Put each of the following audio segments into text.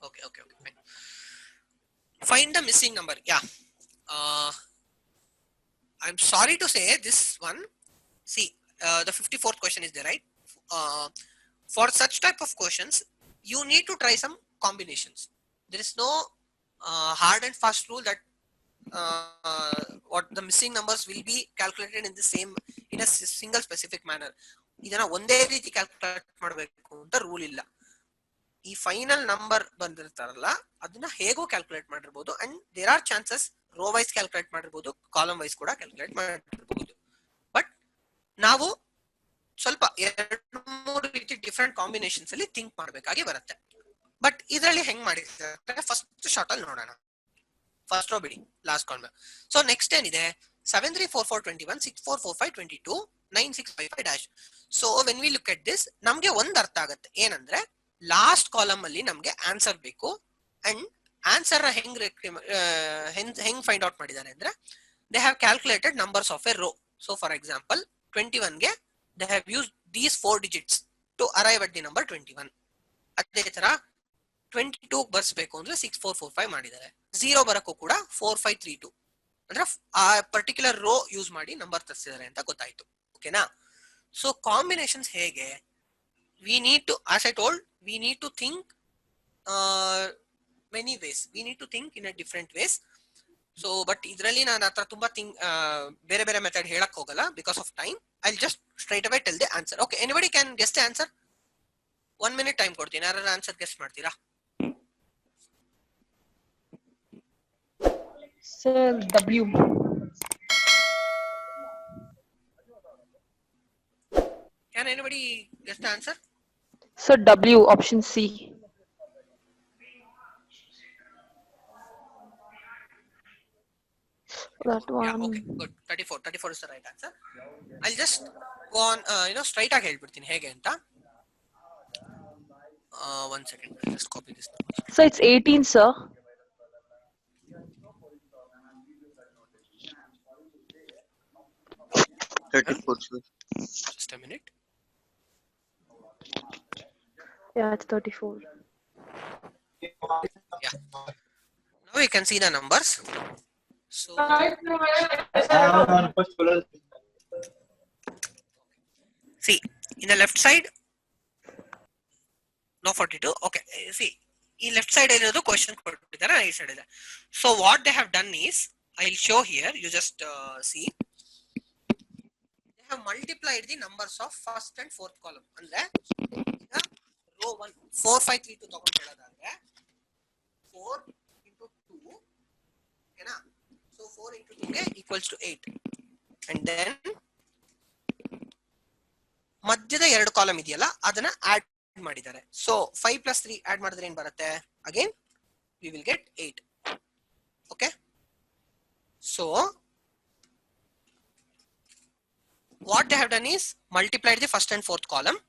Okay, fine. Find the missing number. Yeah. I'm sorry to say this one. See, the 54th question is there, right? For such type of questions, you need to try some combinations. There is no hard and fast rule that what the missing numbers will be calculated in the same in a single specific manner. ಇದನ್ನ ಒಂದೇ ರೀತಿ calculate ಮಾಡಬೇಕು ಅಂತ rule ಇಲ್ಲ. ಈ final number ಬಂದಿರ್ತಾರಲ್ಲ ಅದನ್ನ ಹೇಗೋ calculate ಮಾಡಿರ್ಬೋದು. And there are chances row wise calculate ಮಾಡಿರ್ಬೋದು, ಕಾಲಮ್ ವೈಸ್ ಕೂಡ ಕ್ಯಾಲ್ಕುಲೇಟ್ ಮಾಡಿರ್ಬೋದು. ಬಟ್ ನಾವು ಸ್ವಲ್ಪ 2-3 ರೀತಿ ಡಿಫ್ರೆಂಟ್ ಕಾಂಬಿನೇಷನ್ಸ್ ಅಲ್ಲಿ ಥಿಂಕ್ ಮಾಡಬೇಕಾಗಿ ಬರುತ್ತೆ. ಬಟ್ ಇದರಲ್ಲಿ ಹೆಂಗ್ ಮಾಡಿದ್ರೆ ಫಸ್ಟ್ ಶಾರ್ಟ್ ಅಲ್ಲಿ ನೋಡೋಣ. ಫಸ್ಟ್ ರೋ ಬಿಡಿ, ಲಾಸ್ಟ್ ಕಾಲಮ್. ಸೊ ನೆಕ್ಸ್ಟ್ ಏನಿದೆ 734421 644522 9655 so when we look at this ನಮ್ಗೆ ಒಂದ್ ಅರ್ಥ ಆಗುತ್ತೆ. ಏನಂದ್ರೆ ಲಾಸ್ಟ್ ಕಾಲಮ್ ಅಲ್ಲಿ ನಮ್ಗೆ ಆನ್ಸರ್ ಬೇಕು. ಅಂಡ್ ಆನ್ಸರ್ ಹೆಂಗ್ ಫೈಂಡ್ ಔಟ್ ಮಾಡಿದ್ದಾರೆ ಅಂದ್ರೆ they have calculated numbers of a row. So for example 21 ಗೆ they have used these 4 digits to arrive at the number 21. ಅದೇ ತರ 22 ಬರ್ಸ್ಬೇಕು ಅಂದ್ರೆ 6445 ಮಾಡಿದ್ದಾರೆ. 0 ಬರಕ್ಕೂ ಕೂಡ 4532 ಅಂದ್ರೆ ಆ ಪರ್ಟಿಕ್ಯುಲರ್ ರೋ ಯೂಸ್ ಮಾಡಿ ನಂಬರ್ ತರಿಸಿದ್ದಾರೆ ಅಂತ ಗೊತ್ತಾಯ್ತು. ಓಕೆನಾ? ಸೊ ಕಾಂಬಿನೇಷನ್ಸ್ ಹೇಗೆ, we need to, as I told, we need to think many ways. We need to think in a different ways. So but ಇದರಲ್ಲಿ ನಾನು ಹತ್ರ ತುಂಬಾ ಬೇರೆ ಬೇರೆ ಮೆಥಡ್ ಹೇಳಕ್ ಹೋಗಲ್ಲ because of time. I'll just straight away tell the answer. Okay, anybody can guess the answer? 1 minute time ಕೊಡ್ತೀನಿ, ಯಾರು ಆನ್ಸರ್ ಗೆಸ್ ಮಾಡ್ತೀರಾ? Sir, W. Can anybody guess the answer? Sir, W, option C. That one. Yeah, okay, good. 34 is the right answer. I'll just go on, straight ಆಗಿ ಹೇಳ್ಬಿಡ್ತೀನಿ ಹೇಗೆ ಅಂತ. 1 second, I'll just copy this number. So it's 18, sir. Just a minute. Yeah, it's 34. Yeah. Now you can see the numbers. So see in the left side, no 42. Okay, see in left side irodu question ಕೊಟ್ಟಿದ್ದಾರೆ, right side ಇದೆ. So what they have done is, I'll show here, you just see, they have multiplied the numbers of first and fourth column. ಅಂದ್ರೆ ಈಗ row 1 4532 ತಗೊಂಡ್ಕೊಳ್ಳೋದಾದ್ರೆ 4 into 2, ಓಕೆನಾ? So 4 into 2 ಗೆ equals to 8. And then ಮಧ್ಯದ ಎರಡು column ಇದೆಯಲ್ಲ ಅದನ್ನ add ಮಾಡಿದ್ದಾರೆ. So 5 plus 3 add ಮಾಡಿದ್ರೆ ಏನ್ ಬರುತ್ತೆ? Again we will get 8. Okay, so what they have done is multiplied the first and fourth column,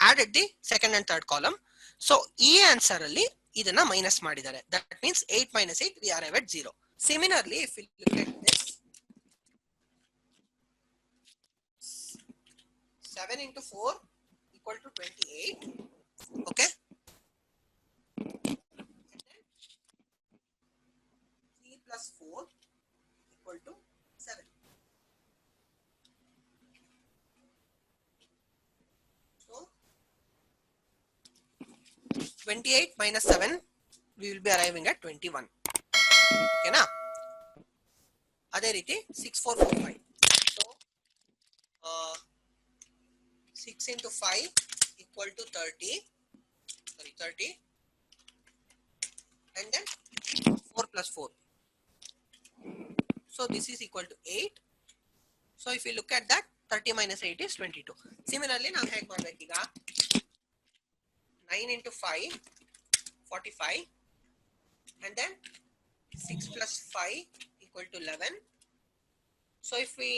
added the second and third column. So ಈ answer ಅಲ್ಲಿ ಇದನ್ನ ಮೈನಸ್ ಮಾಡಿದ್ದಾರೆ. That means 8 minus 8 we arrive at 0. Similarly, if we look at this, 7 into 4 equal to 28. Okay, and then 3 plus 4 equal to 7. So 28 minus 7, we will be arriving at 21. Okay na? ಅದೇ ರೀತಿ 6445. So 6 into 5 equal to 30. Sorry, 30. And then 4 plus 4. So this is equal to 8. So if you look at that, 30 minus 8 is 22. Similarly, now ಹೇಗೆ ಮಾಡಬೇಕೀಗ? 9 into 5, 45. And then 6 plus 5 equal to 11. So if we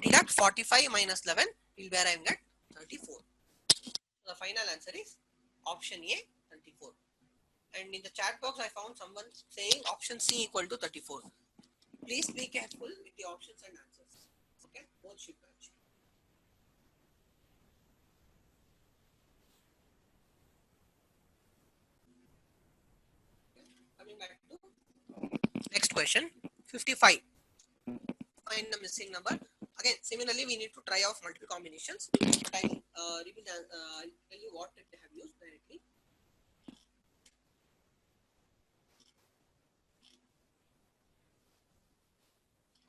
deduct 45 minus 11, we'll be arriving at 34. So the final answer is option A, 34. And in the chat box, I found someone saying option C equal to 34. Please be careful with the options and answers. Okay, both should match. Coming back to next question, 55. Find the missing number. Again, similarly, we need to try out multiple combinations. But I'll tell you what they have used directly.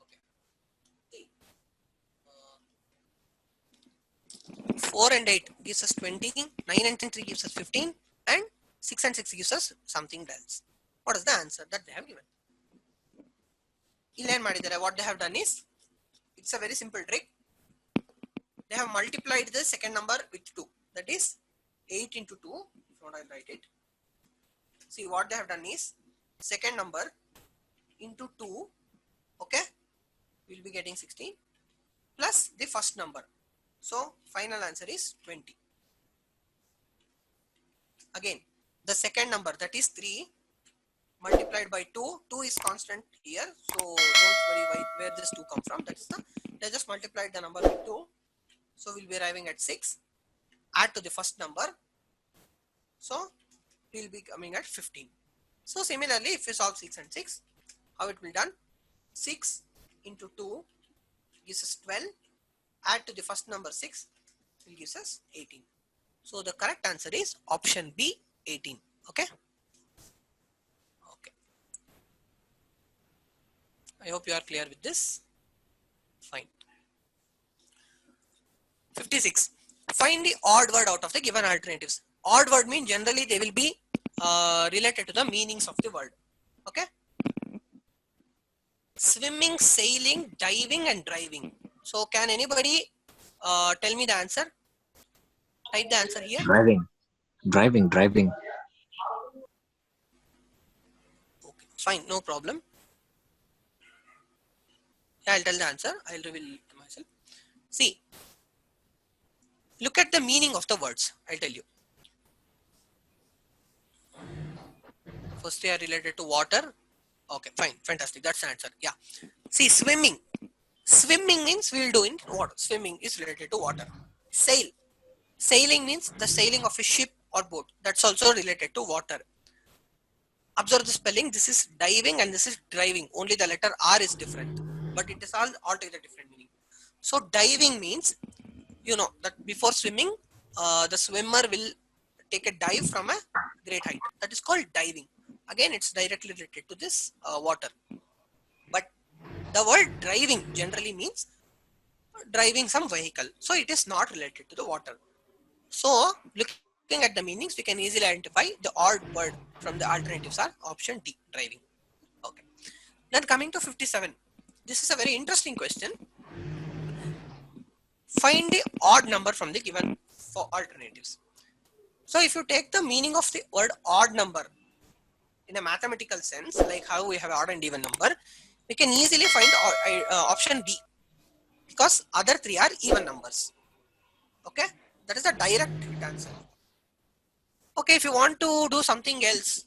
Okay. See, 4 and 8 gives us 20, 9 and 3 gives us 15, and 6 and 6 gives us something else. What is the answer that they have given? What they have done is, it's a very simple trick. They have multiplied the second number with 2. That is 8 into 2. If not, I'll write it. See, what they have done is, second number into 2, okay, we'll be getting 16, plus the first number. So final answer is 20. Again, the second number, that is 3, multiplied by 2. 2 is constant here, so don't worry where this 2 come from. That is they just multiplied the number with 2. So we'll be arriving at 6. Add to the first number. So we'll be coming at 15. So similarly, if we solve 6 and 6, how it will be done? 6 into 2 gives us 12. Add to the first number 6 will gives us 18. So the correct answer is option B, 18. Okay. Okay. I hope you are clear with this. Fine. 56. Find the odd word out of the given alternatives. Odd word means generally they will be related to the meanings of the word. Okay. Swimming, sailing, diving, and driving. So can anybody tell me the answer? Type the answer here. Driving. Okay, fine, no problem. Yeah, I'll tell the answer. I'll reveal it myself. See, look at the meaning of the words. I'll tell you. First, they are related to water. Okay, fine, fantastic. That's the answer. Yeah. See, swimming. Swimming means we will do in water. Swimming is related to water. Sail. Sailing means the sailing of a ship or boat. That's also related to water. Observe the spelling. This is diving and this is driving. Only the letter R is different, but it is all altogether different meaning. So diving means, you know, that before swimming, the swimmer will take a dive from a great height. That is called diving. Again, it's directly related to this water. But the word driving generally means driving some vehicle. So it is not related to the water. So looking at the meanings, we can easily identify the odd word from the alternatives are option D, driving. Okay. Then coming to 57. This is a very interesting question. Find the odd number from the given for alternatives. So if you take the meaning of the word odd number in a mathematical sense, like how we have odd and even number, we can easily find option B, because other 3 are even numbers. Okay, that is a direct answer. Okay, if you want to do something else,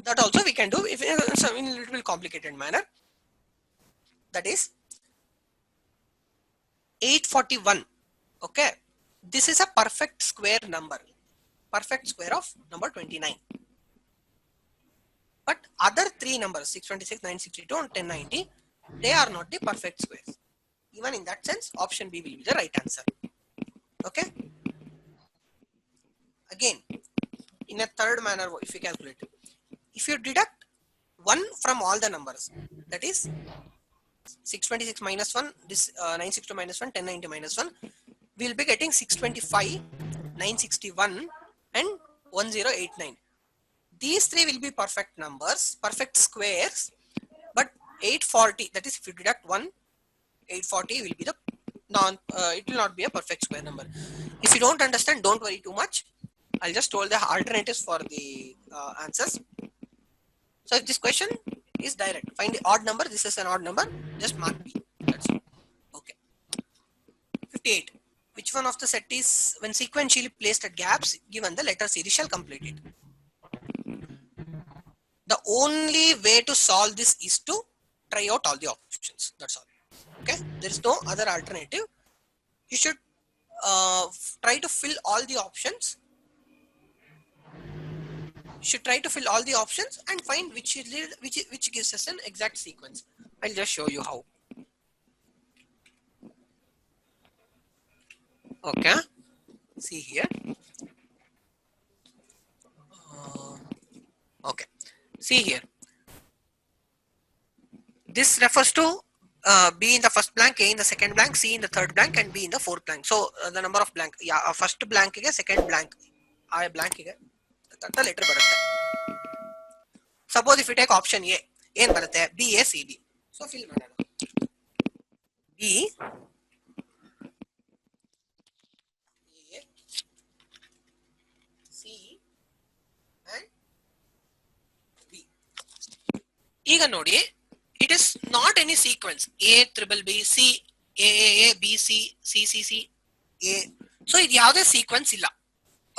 that also we can do if in a little complicated manner. That is 841. Okay, this is a perfect square number, perfect square of number 29. But other 3 numbers, 626, 962 and 1090, they are not the perfect squares. Even in that sense, option B will be the right answer. Okay. Again, in a third manner, if you calculate, if you deduct 1 from all the numbers, that is 626 minus 1, this 962 minus 1, 1090 minus 1, we will be getting 625, 961 and 1089. These 3 will be perfect numbers, perfect squares, but 840, that is if you deduct 1, 840 will be the it will not be a perfect square number. If you don't understand, don't worry too much. I'll just told the alternatives for the answers. So if this question is direct, find the odd number, this is an odd number, just mark B. That's it. Okay. 58. Which one of the set is when sequentially placed at gaps given the letter series shall complete it? The only way to solve this is to try out all the options. That's all. Okay. There is no other alternative. You should try to fill all the options. You should try to fill all the options and find which gives us an exact sequence. I'll just show you how. Okay, see here. Okay, see here. This refers to B in the first blank, A in the second blank, C in the third blank, and B in the fourth blank. So the number of blank, yeah, first blank ಗೆ second blank, ಆ blank ಗೆ ಅಂತ letter ಬರುತ್ತೆ. Suppose if you take option A, ಏನ್ ಬರುತ್ತೆ? B A C B. So fill ಮಾಡೋಣ. B A C and B. ಈಗ ನೋಡಿ, it is not any sequence. A triple B C A B C C C C A. So ಇದು ಯಾವುದೇ sequence ಇಲ್ಲ.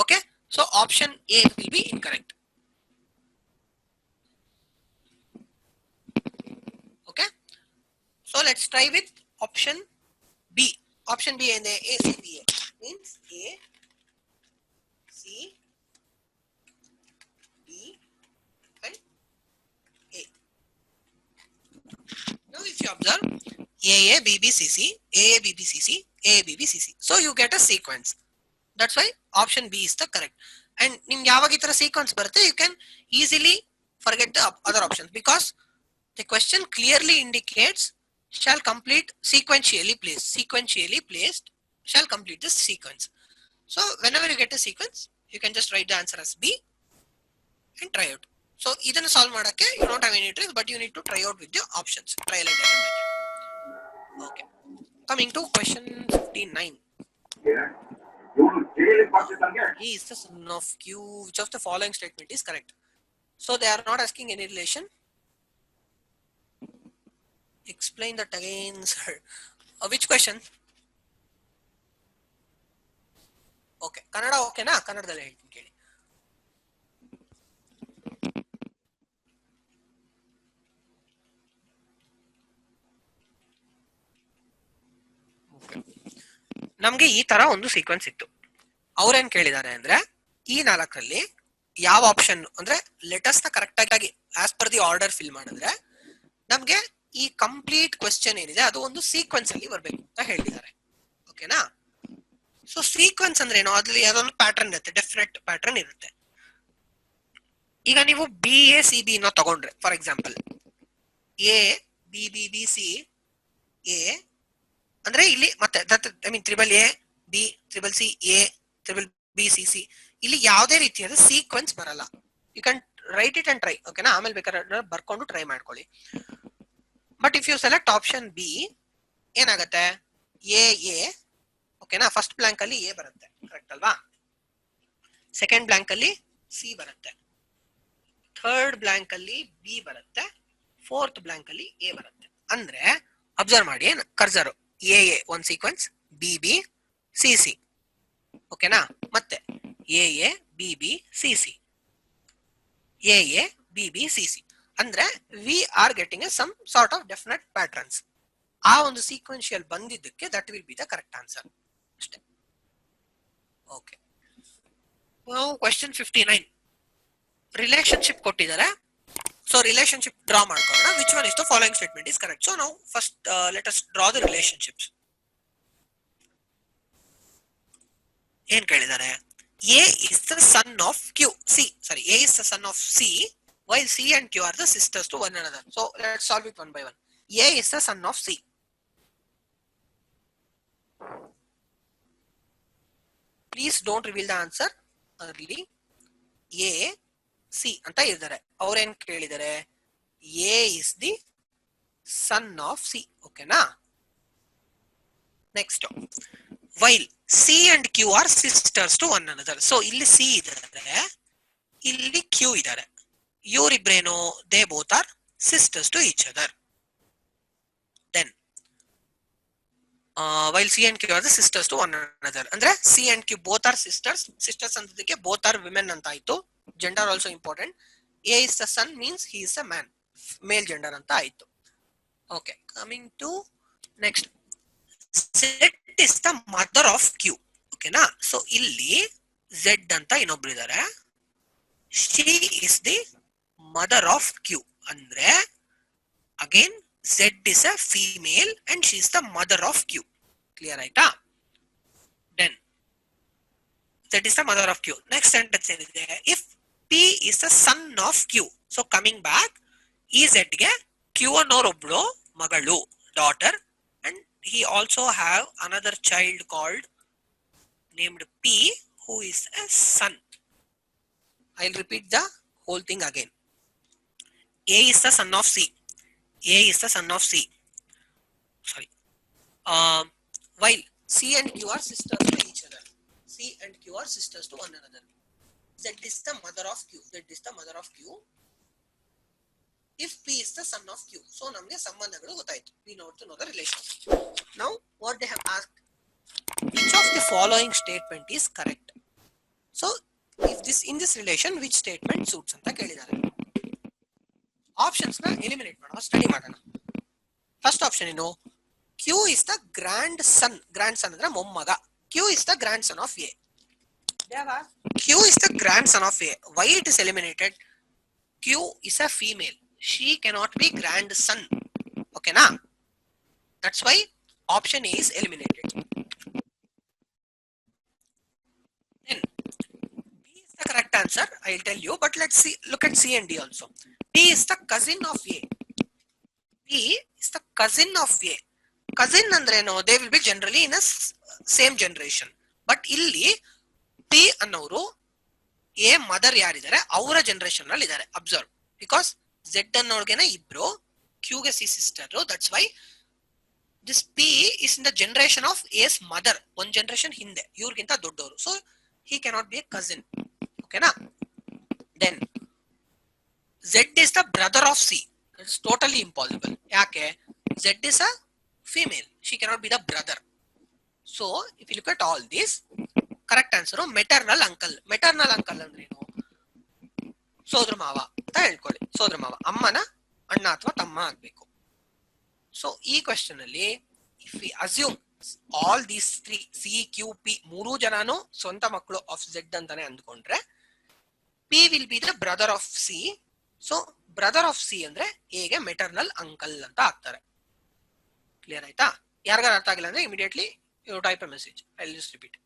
Okay, so option A will be incorrect. Okay, so let's try with option B. Option B and A C B A means A C B and A. Now if you observe AA BB CC AA BB CC AA BB CC, so you get a sequence. That's why option B is the correct. And ನಿಮ್ಗೆ ಯಾವಾಗ ಈ ತರ sequence ಬರುತ್ತೆ, you can easily forget the other options because the question clearly indicates shall complete sequentially placed shall complete this sequence. So whenever you get a sequence, you can just write the answer as B and try out. So ಇದನ್ನು solve ಮಾಡಕ್ಕೆ you don't have any tricks, but you need to try out with the options, trial and error method. Okay, coming to question 59. He is the son of Q. Which of the following statement is correct? So they are not asking any relation. Explain that again, sir. Which question? Okay, Kannada okay na? Kannadalli ಹೇಳ್ತೀನಿ ಕೇಳಿ. ನಮ್ಗೆ ಈ ತರ ಒಂದು sequence ಇತ್ತು. ಅವ್ರೇನ್ ಕೇಳಿದ್ದಾರೆ ಅಂದ್ರೆ ಈ 4ರಲ್ಲಿ ಯಾವ ಆಪ್ಷನ್ ಅಂದ್ರೆ ಲೆಟರ್ಸ್ ನ ಕರೆಕ್ಟ್ ಆಗಿ as per the order fill ಮಾಡಿದ್ರೆ ನಮ್ಗೆ ಈ ಕಂಪ್ಲೀಟ್ ಕ್ವೆಶ್ಚನ್ ಏನಿದೆ ಅದು ಒಂದು ಸೀಕ್ವೆನ್ಸ್ ಅಲ್ಲಿ ಬರ್ಬೇಕು ಅಂತ ಹೇಳಿದ್ದಾರೆ. ಓಕೆನಾ? ಸೊ ಸೀಕ್ವೆನ್ಸ್ ಅಂದ್ರೆ ಏನು? ಅದ್ರಲ್ಲಿ ಯಾವ್ದೊಂದು ಪ್ಯಾಟರ್ನ್ ಇರುತ್ತೆ, ಡೆಫಿನೆಟ್ ಪ್ಯಾಟರ್ನ್ ಇರುತ್ತೆ. ಈಗ ನೀವು ಬಿ ಎ ಸಿ ಬಿ ನ ತಗೊಂಡ್ರೆ, for example A B B B C A ಅಂದ್ರೆ ಇಲ್ಲಿ ಮತ್ತೆ I mean triple A B triple C A triple B C C, ಇಲ್ಲಿ ಯಾವುದೇ ರೀತಿಯಾದ ಸೀಕ್ವೆನ್ಸ್ ಬರಲ್ಲ. You can write it and try. ಓಕೆನಾ? ಆಮೇಲೆ ಬೇಕಾದ್ರೆ ಬರ್ಕೊಂಡು ಟ್ರೈ ಮಾಡ್ಕೊಳ್ಳಿ. But if you select option B ಏನಾಗುತ್ತೆ? ಎ ಎ ಓಕೆನಾ, ಫಸ್ಟ್ ಬ್ಲಾಂಕ್ ಅಲ್ಲಿ ಎ ಬರುತ್ತೆ, ಕರೆಕ್ಟ್ ಅಲ್ವಾ? ಸೆಕೆಂಡ್ ಬ್ಲಾಂಕ್ ಅಲ್ಲಿ ಸಿ ಬರುತ್ತೆ, ಥರ್ಡ್ ಬ್ಲಾಂಕ್ ಅಲ್ಲಿ ಬಿ ಬರುತ್ತೆ, ಫೋರ್ತ್ ಬ್ಲಾಂಕ್ ಅಲ್ಲಿ ಎ ಬರುತ್ತೆ. ಅಂದ್ರೆ ಅಬ್ಸರ್ವ್ ಮಾಡಿ, ಕರ್ಸರ್ ಎ ಎ ಒಂದ್ sequence, B B C C, ಓಕೆನಾ? ಮತ್ತೆ A A B B C C, A A B B C C. ಅಂದ್ರೆ we are getting a some sort of definite patterns. ಆ ಒಂದು sequential ಬಂದಿದ್ದಕ್ಕೆ that will be the correct answer ಅಷ್ಟೇ. Okay, question 59 relationship ಕೊಟ್ಟಿದ್ದಾರೆ. So relationship draw ಮಾಡ್ಕೊಳ್ಳೋಣ. Which one is the following statement is correct? So ನಾವು first let us draw the relationships. ಏನ್ ಕೇಳಿದ್ದಾರೆ? A is the son of Q. A is the son of C, while C and Q are the sisters to one another. So let's solve it one by one. A is the son of C. Please don't reveal the answer early. A C ಅಂತ ಇದ್ದಾರೆ. ಅವ್ರೇನ್ ಕೇಳಿದ್ದಾರೆ? A is the son of C. ಓಕೆನಾ? Next, while C and Q are sisters to one another. So ಇಲ್ಲಿ C ಇದ್ದಾರೆ, ಇಲ್ಲಿ Q ಇದ್ದಾರೆ. ಇವರಿಬ್ರೇನು? they both are sisters to each other. Then while C and Q are the sisters to one another, ಅಂದ್ರೆ C and Q both are sisters. sisters ಅಂತದಕ್ಕೆ both are women ಅಂತ ಆಯ್ತು. gender also important. A is the son means he is a man, male gender ಅಂತ ಆಯ್ತು. Okay, coming to next, Z is the mother of Q. ಓಕೆನಾ? So ಇಲ್ಲಿ Z ಅಂತ ಇನ್ನೊಬ್ರು ಇದ್ದಾರೆ. She is the mother of Q. Andre again Z is a female and she is the mother of Q. Clear right? Then Z is the mother of Q. Next sentence is if P is the son of Q. So coming back, ಈ Z ಗೆ Q ಅನ್ನೋರೊಬ್ಳು ಮಗಳು, daughter, and he also have another child called named P who is a son. I'll repeat the whole thing again. A is the son of C. A is the son of C. Sorry. While C and Q are sisters to each other. C and Q are sisters to one another. Z is the mother of Q. Z is the mother of Q. If P is the son of Q. So ನಮಗೆ ಸಂಬಂಧಗಳು ಗೊತ್ತಾಯ್ತು. We know to know the relation. Now what they have asked. Which of the following statement is correct? So if this in this relation which statement suits ಅಂತ ಕೇಳಿದ್ದಾರೆ. Options ನ eliminate ಮಾಡೋಣ, study ಮಾಡೋಣ. First option ಏನು? Q is the grandson. Grandson ಅಂದ್ರೆ ಮೊಮ್ಮಗ. Q is the grandson of A. Q is the grandson of A. Why it is eliminated? Q is a female. She cannot be grandson. Okay na? That's why option A is eliminated. Then B is the correct answer. I'll tell you, but let's see. Look at C and D also. B is the cousin of A. B is the cousin of A. Cousin ಅಂದ್ರೆ no, they will be generally in a same generation. But ಇಲ್ಲಿ P ಅನ್ನೋರು A mother ಯಾರಿದ್ದಾರೆ ಅವರ generation ನಲ್ಲಿ ಇದ್ದಾರೆ. Observe, because Z ಅನ್ನೋರ್ಗೆನ ಇಬ್ರು, Q ಗೆ C sister. That's why this P is in the generation of A's mother. ಒಂದ್ generation ಹಿಂದೆ, ಇವ್ರಿಗಿಂತ ದೊಡ್ಡವರು. So he cannot be a cousin. ಓಕೆನಾ? Then Z is the brother of C. It's totally impossible. ಯಾಕೆ? Z is a female. She cannot be the brother. So if you look at all this, correct answer maternal uncle. Maternal uncle ಅಂದ್ರೆ ಏನು? ಸೋದರ ಮಾವ ಅಂತ ಹೇಳ್ಕೊಳ್ಳಿ. ಸೋದರ ಮಾವ ಅಮ್ಮನ ಅಣ್ಣ ಅಥವಾ ತಮ್ಮ ಆಗ್ಬೇಕು. ಸೊ ಈ ಕ್ವೆಶ್ಚನ್ ಅಲ್ಲಿ if we assume all these three C Q P ಮೂರು ಜನನು ಸ್ವಂತ ಮಕ್ಕಳು ಆಫ್ Z ಅಂತಾನೆ ಅಂದ್ಕೊಂಡ್ರೆ P will be the brother of C. So brother of C ಅಂದ್ರೆ ಹೇಗೆ ಮೆಟರ್ನಲ್ ಅಂಕಲ್ ಅಂತ ಆಗ್ತಾರೆ. ಕ್ಲಿಯರ್ ಆಯ್ತಾ? ಯಾರಿಗಾರ ಅರ್ಥ ಆಗಿಲ್ಲ ಅಂದ್ರೆ immediately you type a message. I will just repeat.